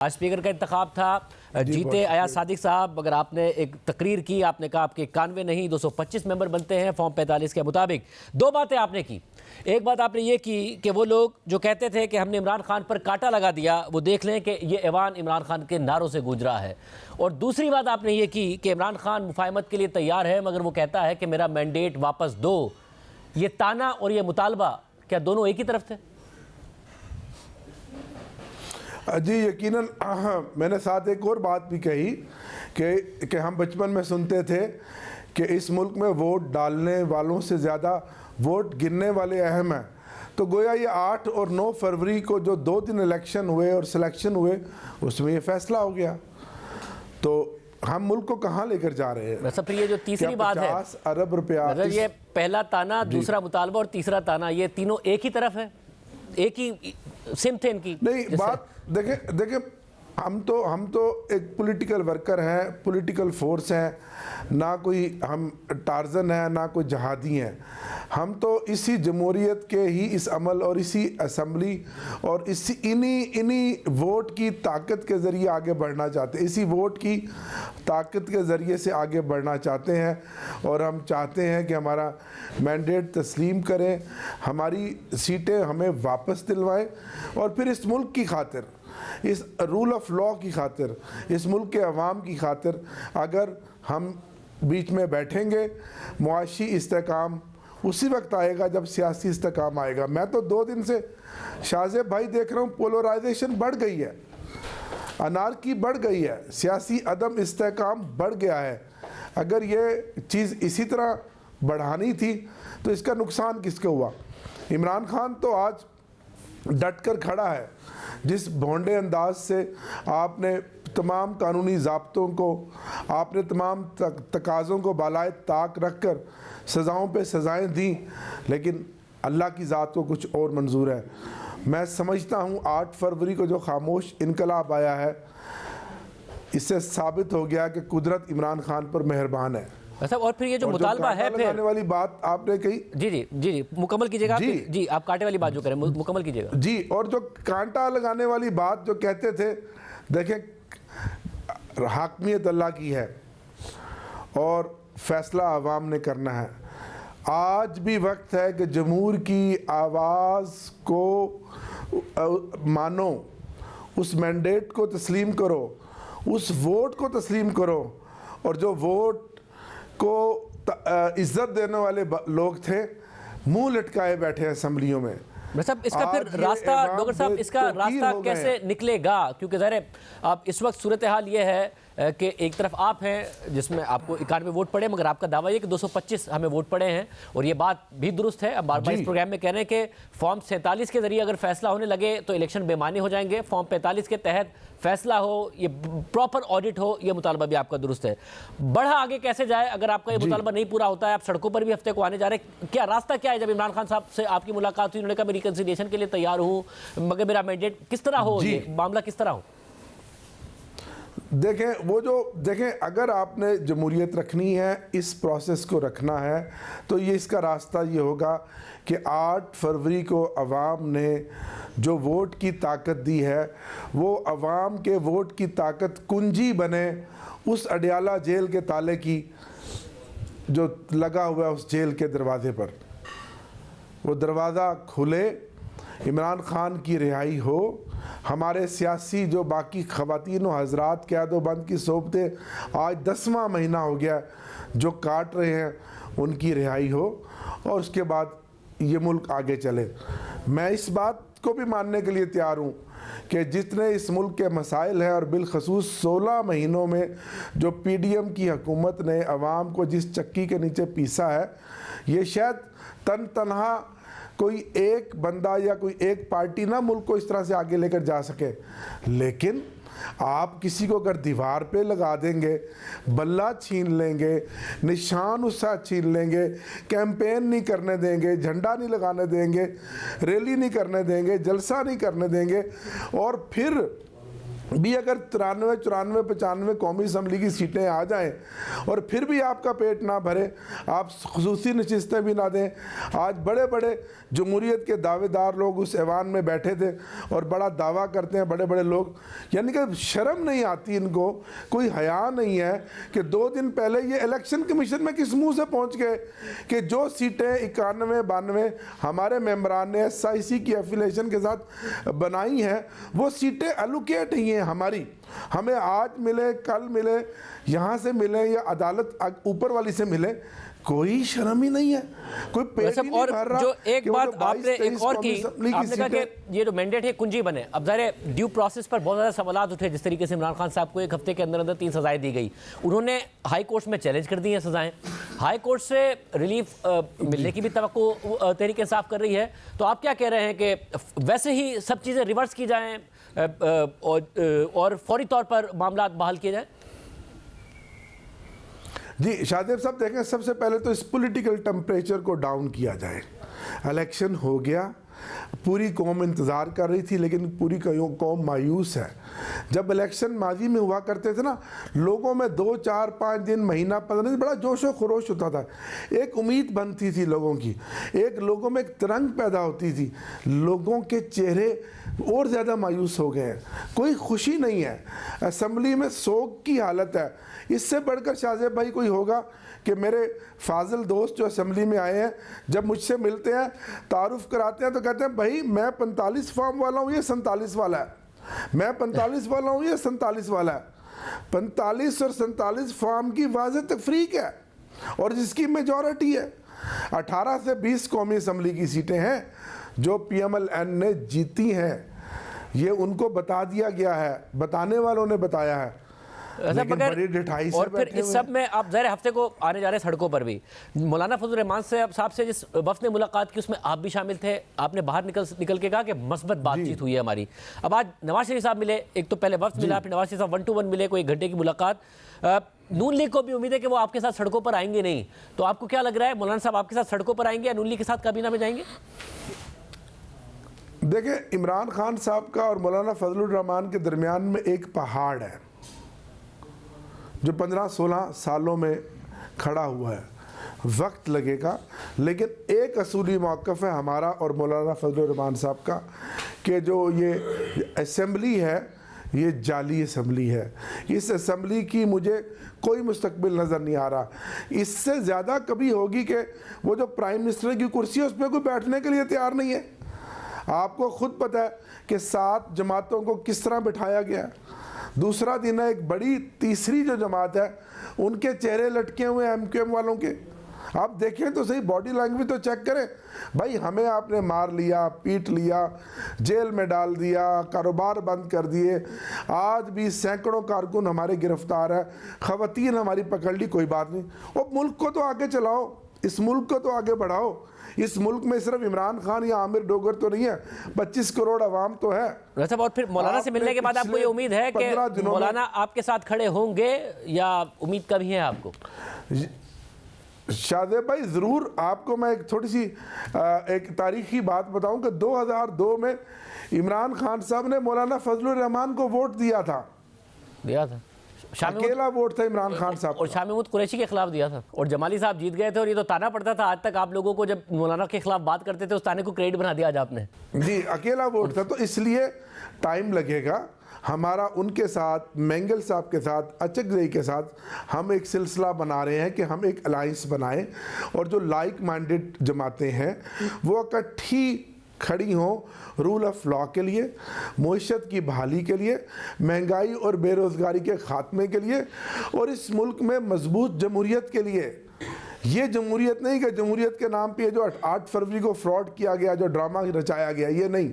आज स्पीकर का इंतखाब था। जीते अयाज सादिक साहब, अगर आपने एक तकरीर की, आपने कहा आपके 91 नहीं 225 मेंबर बनते हैं फॉर्म 45 के मुताबिक। दो बातें आपने की। एक बात आपने ये की कि वो लोग जो कहते थे कि हमने इमरान खान पर कांटा लगा दिया, वो देख लें कि ये ऐवान इमरान खान के नारों से गूंज रहा है। और दूसरी बात आपने ये की कि इमरान खान मुफाहमत के लिए तैयार है, मगर वो कहता है कि मेरा मैंडेट वापस दो। ये ताना और ये मुतालबा क्या दोनों एक ही तरफ थे? जी यकीनन। मैंने साथ एक और बात भी कही कि हम बचपन में सुनते थे कि इस मुल्क में वोट डालने वालों से ज़्यादा वोट गिनने वाले अहम हैं। तो गोया ये 8 और 9 फरवरी को जो 2 दिन इलेक्शन हुए और सिलेक्शन हुए, उसमें ये फैसला हो गया। तो हम मुल्क को कहाँ लेकर जा रहे हैं? वैसे फिर ये जो तीसरी बात है, 50 अरब रुपया, मतलब ये पहला ताना, दूसरा मुतालबा और तीसरा ताना, ये तीनों एक ही तरफ है, एक ही सिम थे इनकी? नहीं, बात देखें हम तो एक पॉलिटिकल वर्कर हैं, पॉलिटिकल फोर्स हैं, ना कोई हम टार्जन हैं, ना कोई जहादी हैं। हम तो इसी जमहूरियत के ही इस अमल और इसी असम्बली और इसी इन्हीं वोट की ताकत के ज़रिए आगे बढ़ना चाहते हैं, इसी वोट की ताकत के ज़रिए से आगे बढ़ना चाहते हैं। और हम चाहते हैं कि हमारा मैंडेट तस्लीम करें, हमारी सीटें हमें वापस दिलवाएं और फिर इस मुल्क की खातिर, इस रूल ऑफ लॉ की खातिर, इस मुल्क के अवाम की खातिर अगर हम बीच में बैठेंगे, मुआशी इस्तेकाम उसी वक्त आएगा जब सियासी इस्तेकाम आएगा। मैं तो 2 दिन से शाहजेब भाई देख रहा हूँ, पोलराइजेशन बढ़ गई है, अनारकी बढ़ गई है, सियासी अदम इस्तेकाम बढ़ गया है। अगर ये चीज़ इसी तरह बढ़ानी थी तो इसका नुकसान किसको हुआ? इमरान खान तो आज डट कर खड़ा है। जिस भोंडे अंदाज से आपने तमाम कानूनी ज़ाब्तों को, आपने तमाम तकाज़ों को बालाए ताक रख कर सज़ाओं पे सज़ाएँ दी, लेकिन अल्लाह की ज़ात को कुछ और मंजूर है। मैं समझता हूँ 8 फरवरी को जो खामोश इनकलाब आया है, इससे साबित हो गया कि कुदरत इमरान खान पर मेहरबान है। अच्छा, और फिर ये जो मुतालबा है, फिर लगाने वाली बात आपने कही। जी मुकम्मल कीजिएगा जी, आप कांटे वाली बात जो करें मुकम्मल कीजिएगा जी। और जो कांटा लगाने वाली बात जो कहते थे, देखें हाकमियत अल्लाह की है और फैसला आवाम ने करना है। आज भी वक्त है कि जमहूर की आवाज़ को मानो, उस मैंडेट को तस्लीम करो, उस वोट को तस्लीम करो। और जो वोट को इज्जत देने वाले लोग थे, मुंह लटकाए बैठे हैं असम्बलियों में। साहब, इसका फिर रास्ता डॉक्टर साहब, इसका रास्ता कैसे निकलेगा? क्योंकि ज़ाहिर अब इस वक्त सूरत हाल ये है कि एक तरफ आप हैं जिसमें आपको 91 वोट पड़े, मगर आपका दावा ये कि 225 हमें वोट पड़े हैं। और ये बात भी दुरुस्त है। अब बार बार इस प्रोग्राम में कह रहे हैं कि फॉर्म 47 के जरिए अगर फैसला होने लगे तो इलेक्शन बेमानी हो जाएंगे। फॉर्म 45 के तहत फैसला हो, ये प्रॉपर ऑडिट हो, ये मुतालबा भी आपका दुरुस्त है। बढ़ा आगे कैसे जाए? अगर आपका ये मुतालबा नहीं पूरा होता है, आप सड़कों पर भी हफ्ते को आने जा रहे हैं, क्या रास्ता क्या है? जब इमरान खान साहब से आपकी मुलाकात हुई, उन्होंने कहा मैं रिकंसिलिएशन के लिए तैयार हूँ, मगर मेरा मैंडेट किस तरह हो, ये मामला किस तरह हो? देखें अगर आपने जमहूरियत रखनी है, इस प्रोसेस को रखना है, तो ये इसका रास्ता ये होगा कि 8 फरवरी को अवाम ने जो वोट की ताकत दी है, वो अवाम के वोट की ताकत कुंजी बने उस अडियाला जेल के ताले की जो लगा हुआ है उस जेल के दरवाजे पर। वो दरवाज़ा खुले, इमरान खान की रिहाई हो, हमारे सियासी जो बाकी ख़वातीन व हज़रात क़यादोबंद की सोबतें आज 10वां महीना हो गया जो काट रहे हैं, उनकी रिहाई हो और उसके बाद ये मुल्क आगे चले। मैं इस बात को भी मानने के लिए तैयार हूँ कि जितने इस मुल्क के मसाइल हैं और बिलखसूस 16 महीनों में जो PDM की हुकूमत ने अवाम को जिस चक्की के नीचे पीसा है, ये शायद तनहा कोई एक बंदा या कोई एक पार्टी ना मुल्क को इस तरह से आगे लेकर जा सके। लेकिन आप किसी को अगर दीवार पे लगा देंगे, बल्ला छीन लेंगे, निशान उसका छीन लेंगे, कैंपेन नहीं करने देंगे, झंडा नहीं लगाने देंगे, रैली नहीं करने देंगे, जलसा नहीं करने देंगे, और फिर भी अगर 93, 94, 95 कौमी असम्बली की सीटें आ जाएं और फिर भी आपका पेट ना भरे, आप खुसूसी नशिस्तें भी ना दें। आज बड़े बड़े जमहूरियत के दावेदार लोग उस ऐवान में बैठे थे और बड़ा दावा करते हैं बड़े बड़े लोग, यानी कि शर्म नहीं आती इनको, कोई हया नहीं है कि 2 दिन पहले ये इलेक्शन कमीशन में किस मुंह से पहुंच गए कि जो सीटें 91, 92 हमारे मेंबरान ने SIC की एफिलेशन के साथ बनाई हैं, वो सीटें एलोकेट ही हैं हमारी, हमें आज मिले, कल मिले, यहाँ से मिले या अदालत ऊपर वाली से मिले, कोई शर्म ही नहीं है, कोई पेट ही नहीं भर रहा। जो एक कि बात आपने एक और की, की आपने कहा कि ये जो मैंडेट है कुंजी बने। अब ज़ाहिर ड्यू प्रोसेस पर बहुत ज़्यादा सवाल उठे, जिस तरीके से इमरान खान साहब को 1 हफ्ते के अंदर अंदर 3 सजाएं दी गई, उन्होंने हाई कोर्ट में चैलेंज कर दी हैं सजाएं, हाई कोर्ट से रिलीफ मिलने की भी तवक्को तहरीक इंसाफ कर रही है। तो आप क्या कह रहे हैं कि वैसे ही सब चीज़ें रिवर्स की जाएं और फौरी तौर पर मामला बहाल किए जाएं? जी शाहदेव साहब देखें, सबसे पहले तो इस पॉलिटिकल टेम्परेचर को डाउन किया जाए। इलेक्शन हो गया, पूरी कौम इंतज़ार कर रही थी, लेकिन पूरी कौम मायूस है। जब इलेक्शन माजी में हुआ करते थे ना, लोगों में 2, 4, 5 दिन, महीना, 15 दिन बड़ा जोश व खरोश होता था, एक उम्मीद बनती थी लोगों की, लोगों में एक तरंग पैदा होती थी। लोगों के चेहरे और ज़्यादा मायूस हो गए हैं, कोई खुशी नहीं है, असम्बली में सोग की हालत है। इससे बढ़कर शाहजेब भाई कोई होगा कि मेरे फाजिल दोस्त जो असम्बली में आए हैं, जब मुझसे मिलते हैं, तारुफ कराते हैं, तो कहते हैं भाई मैं 45 फॉर्म वाला हूँ, ये 47 वाला है, मैं 45 वाला हूँ, ये 47 वाला है। 45 और 47 फॉर्म की वाज़ेह तफरीक है और जिसकी मेजॉरिटी है। 18 से 20 कौमी असम्बली की सीटें हैं जो PMLN ने जीती हैं, ये उनको बता दिया गया है, बताने वालों ने बताया है। और फिर इस सब में आप ज़ाहिर हफ्ते को आने जा रहे सड़कों पर भी, मौलाना फजल रहमान साहब से जिस वफ्द ने मुलाकात की उसमें आप भी शामिल थे, आपने बाहर निकल के कहा कि मस्बत बातचीत हुई है हमारी। अब आज नवाज शरीफ साहब मिले, एक तो पहले वफ्द मिला, फिर नवाज शरीफ साहब 1-to-1 मिले, कोई 1 घंटे की मुलाकात। नून लीग को भी उम्मीद है कि वो आपके साथ सड़कों पर आएंगे नहीं, तो आपको क्या लग रहा है, मौलाना साहब आपके साथ सड़कों पर आएंगे या नून लीग के साथ काबीना में जाएंगे? देखिए, इमरान खान साहब का और मौलाना फजलुर रहमान के दरमियान में एक पहाड़ है जो 15-16 सालों में खड़ा हुआ है। वक्त लगेगा, लेकिन एक असूली मौक़िफ़ है हमारा और मौलाना फजलुर रहमान साहब का कि जो ये असम्बली है, ये जाली असम्बली है। इस असम्बली की मुझे कोई मुस्तकबिल नज़र नहीं आ रहा। इससे ज़्यादा कभी होगी कि वो जो प्राइम मिनिस्टर की कुर्सी है उस पर कोई बैठने के लिए तैयार नहीं है। आपको खुद पता है कि 7 जमातों को किस तरह बिठाया गया। दूसरा दिन है, एक बड़ी तीसरी जो जमात है उनके चेहरे लटके हुए हैं MQM वालों के। आप देखें तो सही, बॉडी लैंग्वेज तो चेक करें भाई। हमें आपने मार लिया, पीट लिया, जेल में डाल दिया, कारोबार बंद कर दिए, आज भी सैकड़ों कारकुन हमारे गिरफ्तार है, ख़वातीन हमारी पकड़ ली, कोई बात नहीं। और मुल्क को तो आगे चलाओ, इस मुल्क को तो आगे बढ़ाओ। इस मुल्क में सिर्फ इमरान खान या आमिर डोगर तो नहीं है, 25 करोड़ आवाम तो है। और फिर मौलाना से मिलने के बाद आपको ये उम्मीद है कि मौलाना आपके साथ खड़े होंगे या उम्मीद कभी है आपको? शाहदेव भाई, ज़रूर आपको मैं एक थोड़ी सी एक तारीखी बात बताऊं कि 2002 में इमरान खान साहब ने मौलाना फजलुर रहमान को वोट दिया था। अकेला वोट था इमरान खान साहब और शाह महमूद कुरैशी के खिलाफ दिया था और जमाली साहब जीत गए थे। और ये तो ताना पड़ता था आज तक आप लोगों को, जब मौलाना के खिलाफ बात करते थे उस ताने को क्रेडिट बना दिया आज आपने। जी, अकेला वोट था, तो इसलिए टाइम लगेगा हमारा उनके साथ, मेंगल साहब के साथ, अचकजई के साथ हम एक सिलसिला बना रहे हैं कि हम एक अलाइंस बनाएं और जो लाइक माइंडेड जमातें हैं वो इकट्ठी खड़ी हों रूल ऑफ लॉ के लिए, मईशत की बहाली के लिए, महंगाई और बेरोज़गारी के ख़ात्मे के लिए और इस मुल्क में मजबूत जमहूरियत के लिए। ये जमहूरियत नहीं कि जमहूरियत के नाम पे जो 8 फरवरी को फ्रॉड किया गया, जो ड्रामा रचाया गया, ये नहीं।